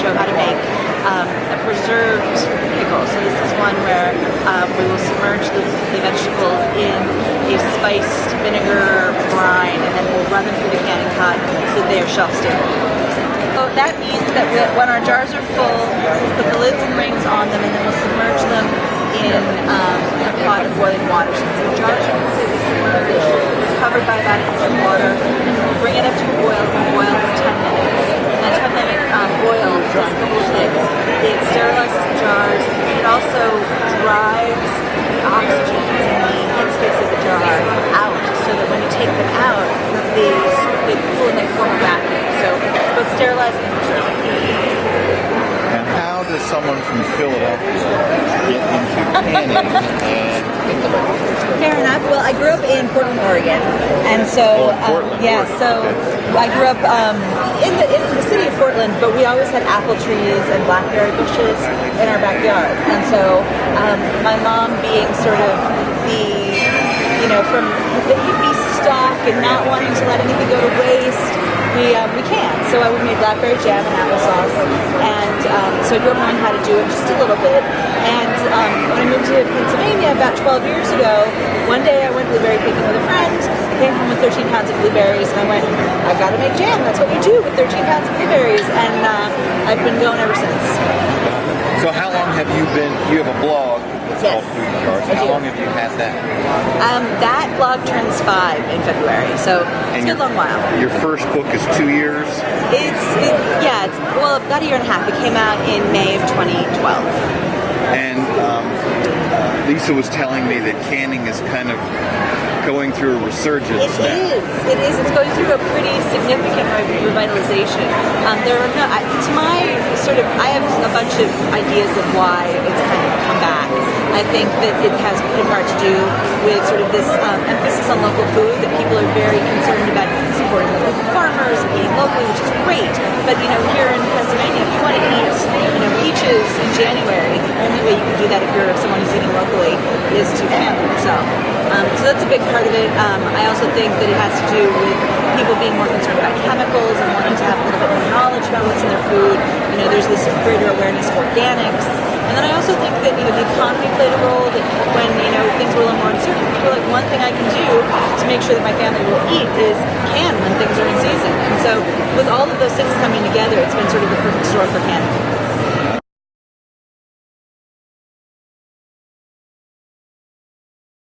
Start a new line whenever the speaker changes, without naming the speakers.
show how to make a preserved pickle. So this is one where we will submerge the vegetables in a spiced vinegar brine, and then we'll run them through the canning pot so that they are shelf stable. So that means that when our jars are full, we'll put the lids and rings on them, and then we'll submerge them in a pot of boiling water. So the jars are completely submerged, covered by about an inch of water, and we'll bring it up to a boil and boil for 10 minutes. And that 10-minute boil does a couple of things. It sterilizes the jars. It also drives the oxygen that's in the headspace of the jar out, so that when you take them out, they cool and they form a vacuum. So it's both sterilizing and preserving.
And how does someone from Philadelphia get into canning and
Fair enough. Well, I grew up in Portland, Oregon, and so I grew up in the city of Portland, but we always had apple trees and blackberry bushes in our backyard, and so my mom, being sort of from the hippie stock and not wanting to let anything go to waste, we can. So we made blackberry jam and applesauce, and so I grew up knowing how to do it just a little bit. And when I moved to Pennsylvania about 12 years ago, one day I went blueberry picking with a friend, came home with 13 pounds of blueberries, and I went, I've got to make jam. That's what you do with 13 pounds of blueberries, and I've been going ever since.
So how long have you have a blog that's called Food in Jars. How long have you had that?
That blog turns 5 in February, so it's been a long while.
Your first book is 2 years?
It's about a year and a half. It came out in May of 2012.
And Lisa was telling me that canning is kind of going through a resurgence now.
It is. It's going through a pretty significant revitalization. I have a bunch of ideas of why it's kind of come back. I think that it has in part to do with sort of this emphasis on local food, that people are very concerned about supporting the local farmers and eating locally, which is great. But here in Pennsylvania, if you want to eat peaches in January, the only way you can do that if you're someone who's eating locally is to can them yourself. So that's a big part of it. I also think that it has to do with people being more concerned about chemicals and wanting to have a little bit more knowledge about what's in their food. There's this greater awareness of organics. And then I also think that the economy played a role, that when things were a little more uncertain, people were like, one thing I can do to make sure that my family will eat is can when things are in season. And so with all of those things coming together, it's been sort of the perfect store for canning.